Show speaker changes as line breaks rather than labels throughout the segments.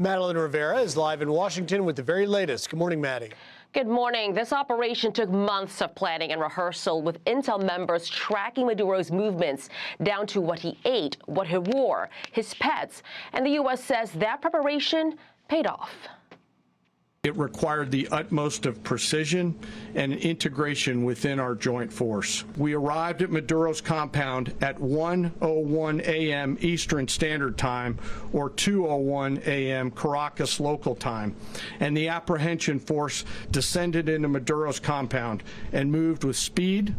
Madeleine Rivera is live in Washington with the very latest. Good morning, Maddie.
Good morning. This operation took months of planning and rehearsal, with intel members tracking Maduro's movements down to what he ate, what he wore, his pets. And the U.S. says that preparation paid off.
It required the utmost of precision and integration within our joint force. We arrived at Maduro's compound at 1:01 a.m. Eastern Standard Time, or 2:01 a.m. Caracas local time, and the apprehension force descended into Maduro's compound and moved with speed,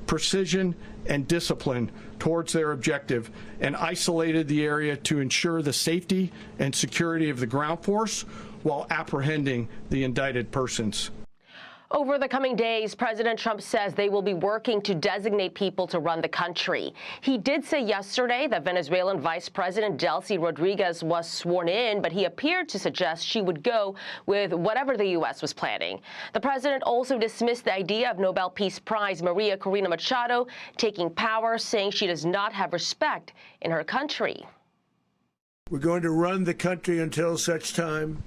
precision, and discipline towards their objective, and isolated the area to ensure the safety and security of the ground force while apprehending the indicted persons.
Over the coming days, President Trump says they will be working to designate people to run the country. He did say yesterday that Venezuelan Vice President Delcy Rodriguez was sworn in, but he appeared to suggest she would go with whatever the U.S. was planning. The president also dismissed the idea of Nobel Peace Prize Maria Corina Machado taking power, saying she does not have respect in her country.
We're going to run the country until such time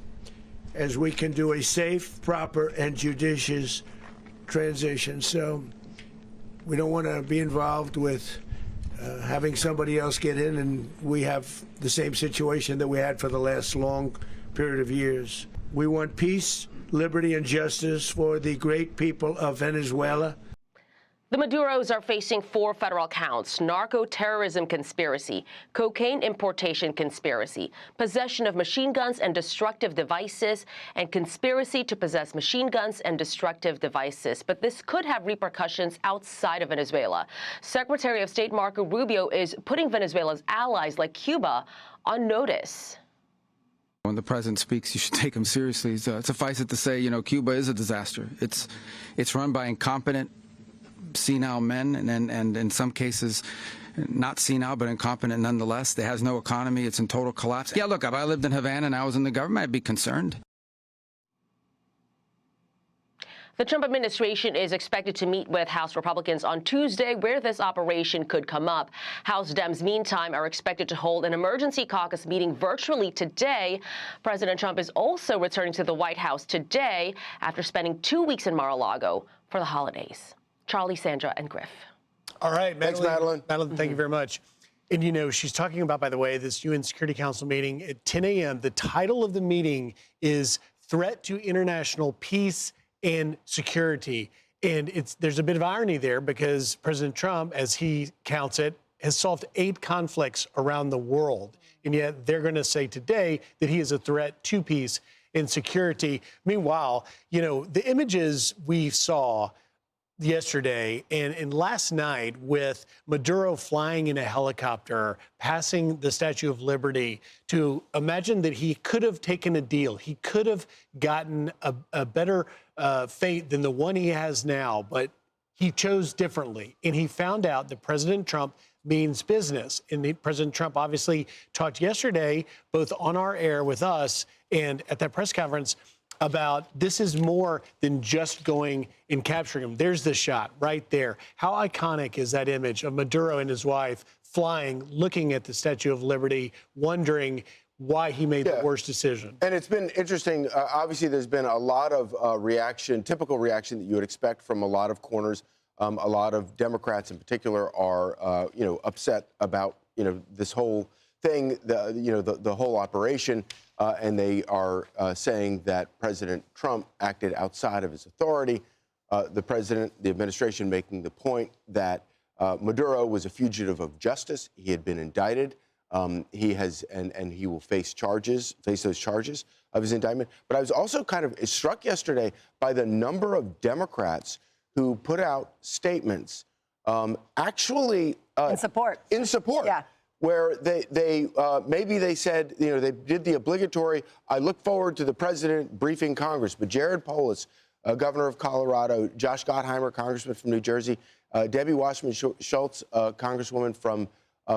as we can do a safe, proper, and judicious transition. So we don't want to be involved with having somebody else get in, and we have the same situation that we had for the last long period of years. We want peace, liberty, and justice for the great people of Venezuela.
The Maduros are facing 4 federal counts: narco-terrorism conspiracy, cocaine importation conspiracy, possession of machine guns and destructive devices, and conspiracy to possess machine guns and destructive devices. But this could have repercussions outside of Venezuela. Secretary of State Marco Rubio is putting Venezuela's allies like Cuba on notice.
When the president speaks, you should take him seriously. Suffice it to say, Cuba is a disaster. It's run by incompetent, senile men, and in some cases not senile but incompetent nonetheless. It has no economy. It's in total collapse. Yeah, look, if I lived in Havana and I was in the government, I'd be concerned.
The Trump administration is expected to meet with House Republicans on Tuesday, where this operation could come up. House Dems, meantime, are expected to hold an emergency caucus meeting virtually today. President Trump is also returning to the White House today after spending 2 weeks in Mar-a-Lago for the holidays. Charlie, Sandra, and Griff.
All right, Madeline.
Thanks, Madeline.
Madeline, thank you very much. And, she's talking about, by the way, this UN Security Council meeting at 10 a.m. The title of the meeting is Threat to International Peace and Security. And there's a bit of irony there, because President Trump, as he counts it, has solved 8 conflicts around the world. And yet they're going to say today that he is a threat to peace and security. Meanwhile, the images we saw yesterday and last night with Maduro flying in a helicopter, passing the Statue of Liberty, to imagine that he could have taken a deal. He could have gotten a better fate than the one he has now, but he chose differently. And he found out that President Trump means business. And President Trump obviously talked yesterday, both on our air with us and at that press conference, about this is more than just going and capturing him. There's the shot right there. How iconic is that image of Maduro and his wife flying, looking at the Statue of Liberty, wondering why he made the worst decision?
And it's been interesting. Obviously, there's been a lot of reaction, typical reaction that you would expect from a lot of corners. A lot of Democrats in particular are, upset about, this whole thing, the whole operation. And they are saying that President Trump acted outside of his authority. The administration making the point that Maduro was a fugitive of justice. He had been indicted. He has, and he will face those charges of his indictment. But I was also kind of struck yesterday by the number of Democrats who put out statements actually
in support. Yeah.
Where maybe they said, they did the obligatory, I look forward to the president briefing Congress. But Jared Polis, governor of Colorado, Josh Gottheimer, congressman from New Jersey, Debbie Wasserman Schultz, congresswoman from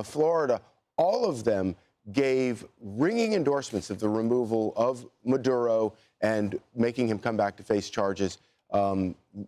Florida, all of them gave ringing endorsements of the removal of Maduro and making him come back to face charges,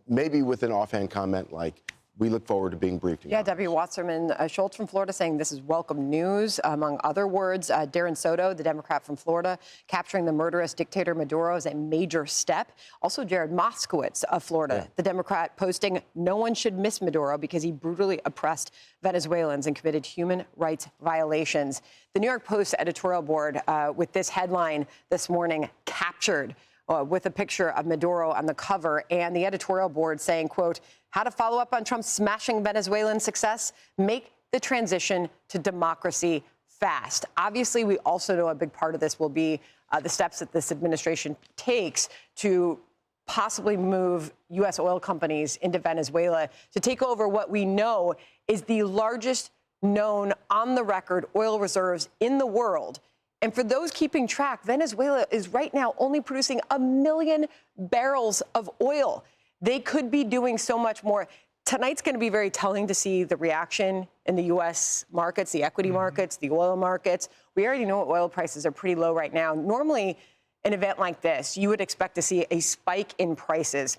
maybe with an offhand comment like, we look forward to being briefed.
Yeah, Debbie Wasserman Schultz from Florida saying this is welcome news. Among other words, Darren Soto, the Democrat from Florida, capturing the murderous dictator Maduro is a major step. Also, Jared Moskowitz of Florida, the Democrat, posting no one should miss Maduro because he brutally oppressed Venezuelans and committed human rights violations. The New York Post editorial board with this headline this morning, captured with a picture of Maduro on the cover, and the editorial board saying, quote, how to follow up on Trump's smashing Venezuelan success, make the transition to democracy fast. Obviously, we also know a big part of this will be the steps that this administration takes to possibly move U.S. oil companies into Venezuela to take over what we know is the largest known on-the-record oil reserves in the world. And for those keeping track, Venezuela is right now only producing 1 million barrels of oil. They could be doing so much more. Tonight's going to be very telling to see the reaction in the U.S. markets, the equity markets, the oil markets. We already know oil prices are pretty low right now. Normally, an event like this, you would expect to see a spike in prices.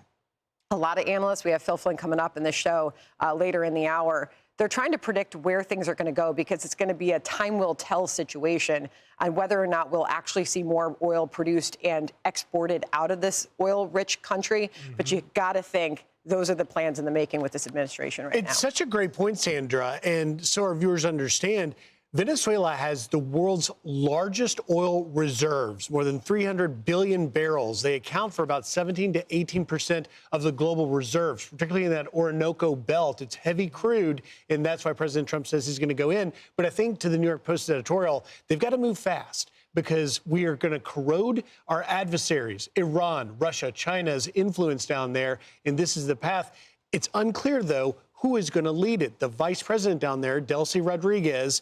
A lot of analysts, we have Phil Flynn coming up in the show later in the hour, they're trying to predict where things are going to go because it's going to be a time will tell situation on whether or not we'll actually see more oil produced and exported out of this oil-rich country. But you got to think those are the plans in the making with this administration right now.
It's such a great point, Sandra. And so our viewers understand, Venezuela has the world's largest oil reserves, more than 300 billion barrels. They account for about 17 to 18% of the global reserves, particularly in that Orinoco belt. It's heavy crude, and that's why President Trump says he's going to go in. But I think to the New York Post editorial, they've got to move fast because we are going to corrode our adversaries, Iran, Russia, China's influence down there, and this is the path. It's unclear, though, who is going to lead it. The vice president down there, Delcy Rodriguez,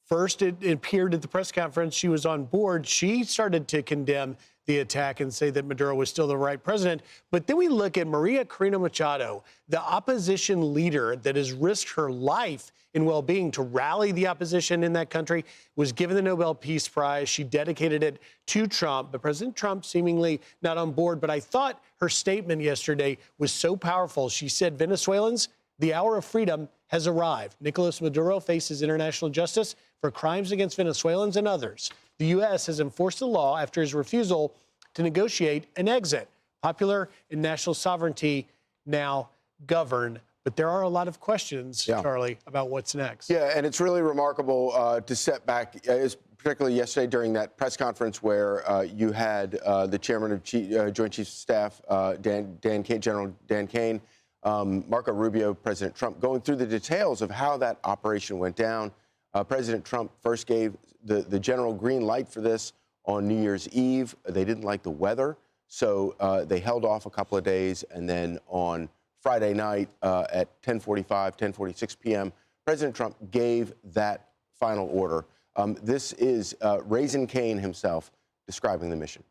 first, it appeared at the press conference she was on board. She started to condemn the attack and say that Maduro was still the right president. But then we look at Maria Corina Machado, the opposition leader that has risked her life and well-being to rally the opposition in that country, was given the Nobel Peace Prize. She dedicated it to Trump, but President Trump seemingly not on board. But I thought her statement yesterday was so powerful. She said, Venezuelans, the hour of freedom has arrived. Nicolas Maduro faces international justice for crimes against Venezuelans and others. The U.S. has enforced the law after his refusal to negotiate an exit. Popular and national sovereignty now govern. But there are a lot of questions, Charlie, about what's next.
Yeah, and it's really remarkable to step back, particularly yesterday during that press conference where you had the chairman of Joint Chiefs of Staff, General Dan Kane, Marco Rubio, President Trump, going through the details of how that operation went down. President Trump first gave the general green light for this on New Year's Eve. They didn't like the weather, so they held off a couple of days. And then on Friday night at 10:46 p.m., President Trump gave that final order. This is Raisin Kane himself describing the mission.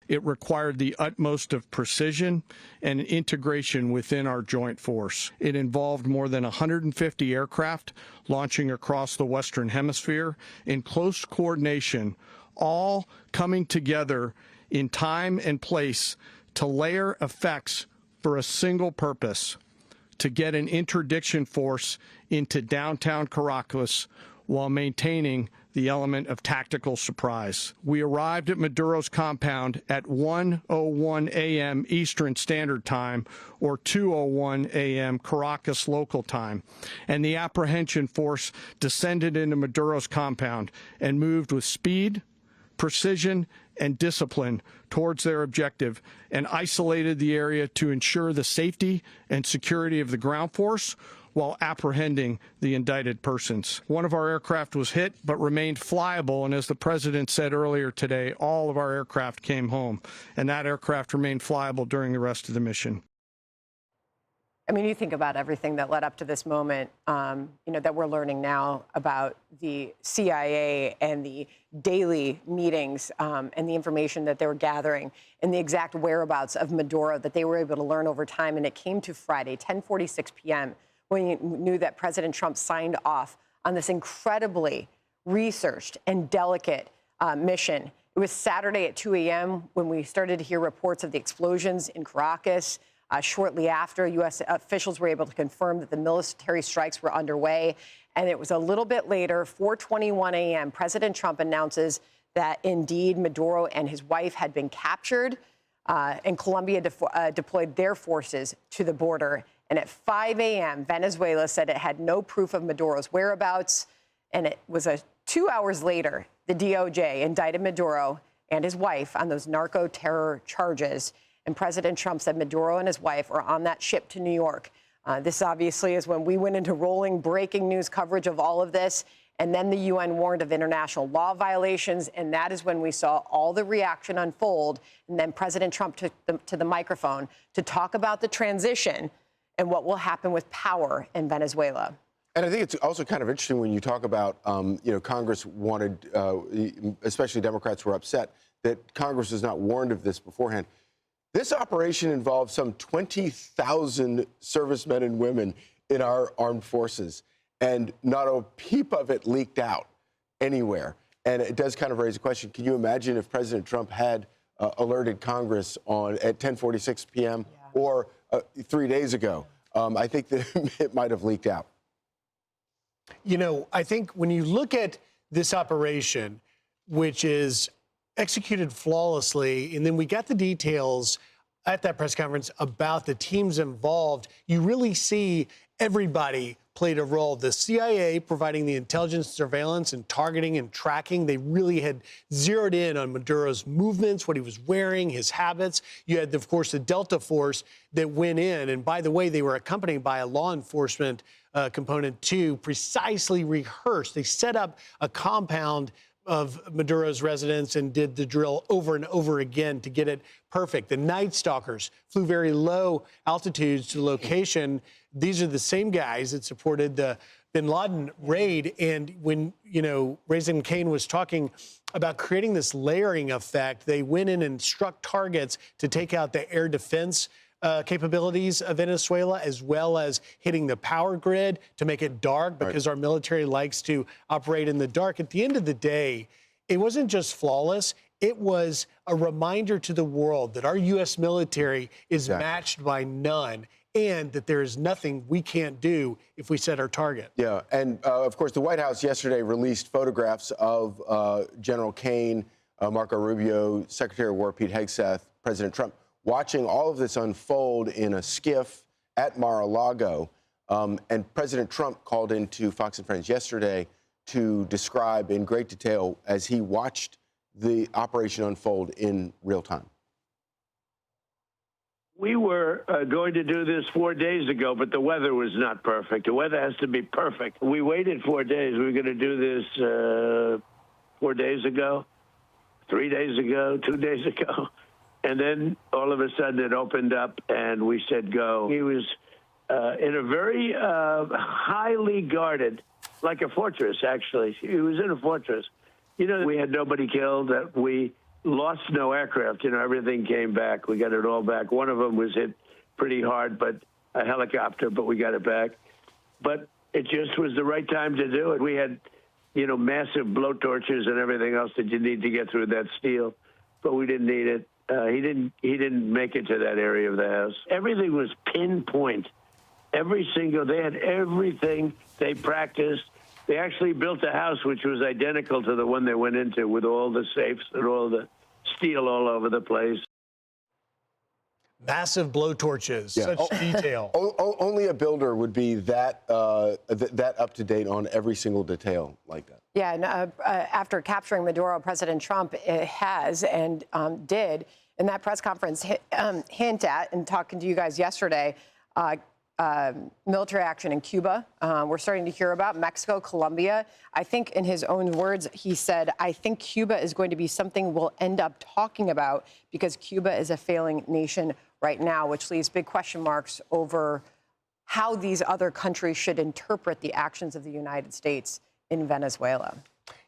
It required the utmost of precision and integration within our joint force. It involved more than 150 aircraft launching across the Western Hemisphere in close coordination, all coming together in time and place to layer effects for a single purpose, to get an interdiction force into downtown Caracas while maintaining the element of tactical surprise. We arrived at Maduro's compound at 1:01 a.m. Eastern Standard Time, or 2:01 a.m. Caracas local time, and the apprehension force descended into Maduro's compound and moved with speed, precision, and discipline towards their objective, and isolated the area to ensure the safety and security of the ground force while apprehending the indicted persons. One of our aircraft was hit but remained flyable, and as the president said earlier today, all of our aircraft came home, and that aircraft remained flyable during the rest of the mission.
I mean, you think about everything that led up to this moment, that we're learning now about the CIA and the daily meetings and the information that they were gathering and the exact whereabouts of Maduro that they were able to learn over time. And it came to Friday, 10:46 p.m., when you knew that President Trump signed off on this incredibly researched and delicate mission. It was Saturday at 2 a.m. when we started to hear reports of the explosions in Caracas. Shortly after, U.S. officials were able to confirm that the military strikes were underway. And it was a little bit later, 4:21 a.m., President Trump announces that indeed Maduro and his wife had been captured, and Colombia deployed their forces to the border. And at 5 a.m., Venezuela said it had no proof of Maduro's whereabouts. And it was 2 hours later, the DOJ indicted Maduro and his wife on those narco terror charges. And President Trump said Maduro and his wife are on that ship to New York. This obviously is when we went into rolling breaking news coverage of all of this. And then the UN warned of international law violations. And that is when we saw all the reaction unfold. And then President Trump took to the microphone to talk about the transition and what will happen with power in Venezuela.
And I think it's also kind of interesting when you talk about, Congress wanted, especially Democrats were upset that Congress was not warned of this beforehand. This operation involves some 20,000 servicemen and women in our armed forces, and not a peep of it leaked out anywhere. And it does kind of raise a question. Can you imagine if President Trump had alerted Congress at 10:46 p.m. or 3 days ago? I think that it might have leaked out.
You know, I think when you look at this operation, which is executed flawlessly, and then we got the details at that press conference about the teams involved, you really see everybody played a role. The CIA providing the intelligence, surveillance, and targeting and tracking. They really had zeroed in on Maduro's movements, what he was wearing, his habits. You had, of course, the Delta Force that went in. And by the way, they were accompanied by a law enforcement component to precisely rehearse. They set up a compound of Maduro's residence and did the drill over and over again to get it perfect. The Night Stalkers flew very low altitudes to the location. These are the same guys that supported the bin Laden raid. And when, Raising Kane was talking about creating this layering effect, they went in and struck targets to take out the air defense capabilities of Venezuela, as well as hitting the power grid to make it dark, because our military likes to operate in the dark. At the end of the day, it wasn't just flawless. It was a reminder to the world that our U.S. military is matched by none, and that there is nothing we can't do if we set our target.
Yeah, and of course, the White House yesterday released photographs of General Kane, Marco Rubio, Secretary of War Pete Hegseth, President Trump, watching all of this unfold in a skiff at Mar-a-Lago. And President Trump called into Fox and Friends yesterday to describe in great detail as he watched the operation unfold in real time.
We were going to do this 4 days ago, but the weather was not perfect. The weather has to be perfect. We waited 4 days. We were going to do this 4 days ago, 3 days ago, 2 days ago. And then all of a sudden it opened up and we said go. He was in a very highly guarded, like a fortress, actually. He was in a fortress. We had nobody killed. We lost no aircraft. Everything came back. We got it all back. One of them was hit pretty hard, but a helicopter, but we got it back. But it just was the right time to do it. We had, massive blowtorches and everything else that you need to get through that steel, but we didn't need it. He didn't make it to that area of the house. Everything was pinpoint. They had everything. They practiced. They actually built a house which was identical to the one they went into, with all the safes and all the steel all over the place.
Massive blowtorches, such detail.
Only a builder would be that up to date on every single detail like that.
Yeah, and after capturing Maduro, President Trump has and did in that press conference hint at, and talking to you guys yesterday, military action in Cuba. We're starting to hear about Mexico, Colombia. I think in his own words, he said, I think Cuba is going to be something we'll end up talking about because Cuba is a failing nation right now, which leaves big question marks over how these other countries should interpret the actions of the United States in Venezuela.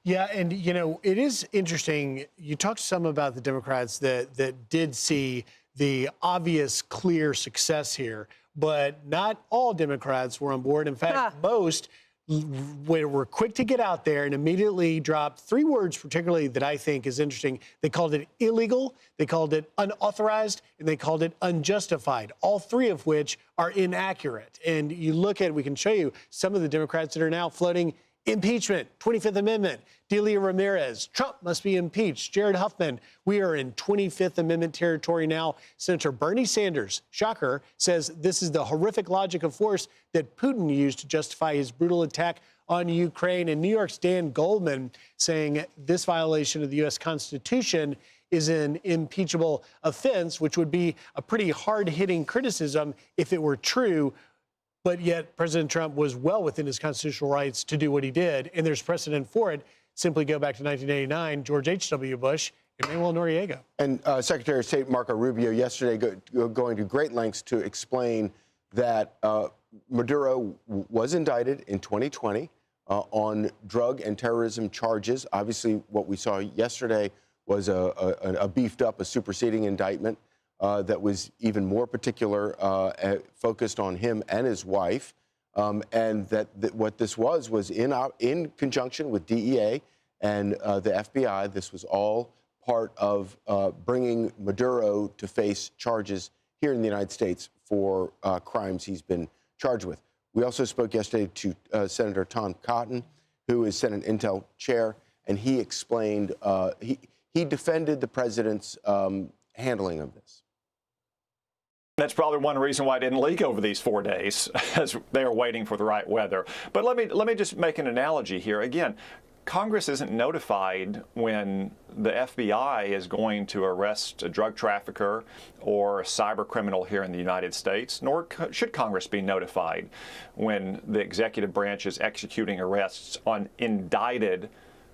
Yeah, and it is interesting. You talked some about the Democrats that did see the obvious, clear success here, but not all Democrats were on board. In fact, most were quick to get out there and immediately dropped 3 words, particularly that I think is interesting. They called it illegal, they called it unauthorized, and they called it unjustified, all 3 of which are inaccurate. And you look at, we can show you some of the Democrats that are now floating impeachment, 25th Amendment, Delia Ramirez, Trump must be impeached, Jared Huffman. We are in 25th Amendment territory now. Senator Bernie Sanders, shocker, says this is the horrific logic of force that Putin used to justify his brutal attack on Ukraine. And New York's Dan Goldman saying this violation of the U.S. Constitution is an impeachable offense, which would be a pretty hard-hitting criticism if it were true. But yet President Trump was well within his constitutional rights to do what he did. And there's precedent for it. Simply go back to 1989, George H.W. Bush, and Manuel Noriega.
And Secretary of State Marco Rubio yesterday going to great lengths to explain that Maduro was indicted in 2020 on drug and terrorism charges. Obviously, what we saw yesterday was a beefed up, a superseding indictment that was even more particular, focused on him and his wife. And that what this was in conjunction with DEA and the FBI. This was all part of bringing Maduro to face charges here in the United States for crimes he's been charged with. We also spoke yesterday to Senator Tom Cotton, who is Senate Intel chair, and he explained, he defended the president's handling of this.
That's probably one reason why it didn't leak over these 4 days, as they were waiting for the right weather. But let me just make an analogy here. Again, Congress isn't notified when the FBI is going to arrest a drug trafficker or a cyber criminal here in the United States, nor should Congress be notified when the executive branch is executing arrests on indicted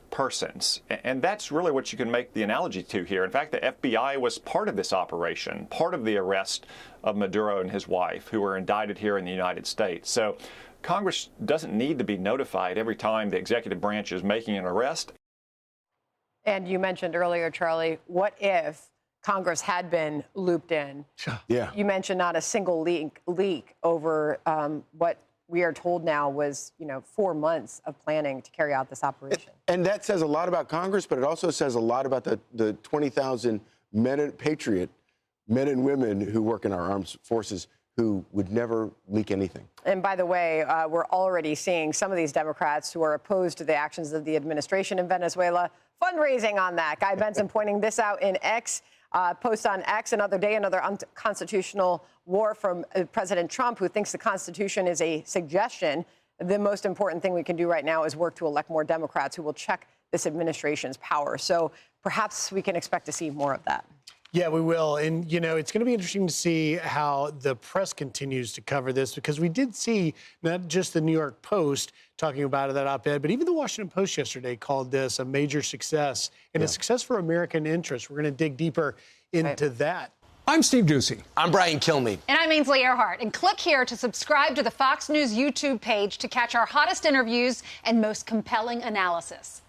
persons. And that's really what you can make the analogy to here. In fact, the FBI was part of this operation, part of the arrest of Maduro and his wife, who were indicted here in the United States. So Congress doesn't need to be notified every time the executive branch is making an arrest.
And you mentioned earlier, Charlie, what if Congress had been looped in?
Yeah.
You mentioned not a single leak over what we are told now was, 4 months of planning to carry out this operation.
And that says a lot about Congress, but it also says a lot about the 20,000 patriot men and women who work in our armed forces who would never leak anything.
And by the way, we're already seeing some of these Democrats who are opposed to the actions of the administration in Venezuela fundraising on that. Guy Benson pointing this out in X. Post on X, another day, another unconstitutional war from President Trump, who thinks the Constitution is a suggestion. The most important thing we can do right now is work to elect more Democrats who will check this administration's power. So perhaps we can expect to see more of that.
Yeah, we will. And, it's going to be interesting to see how the press continues to cover this, because we did see not just the New York Post talking about that op-ed, but even the Washington Post yesterday called this a major success and a success for American interests. We're going to dig deeper into that.
I'm Steve Doocy.
I'm Brian Kilmeade.
And I'm Ainsley Earhart. And click here to subscribe to the Fox News YouTube page to catch our hottest interviews and most compelling analysis.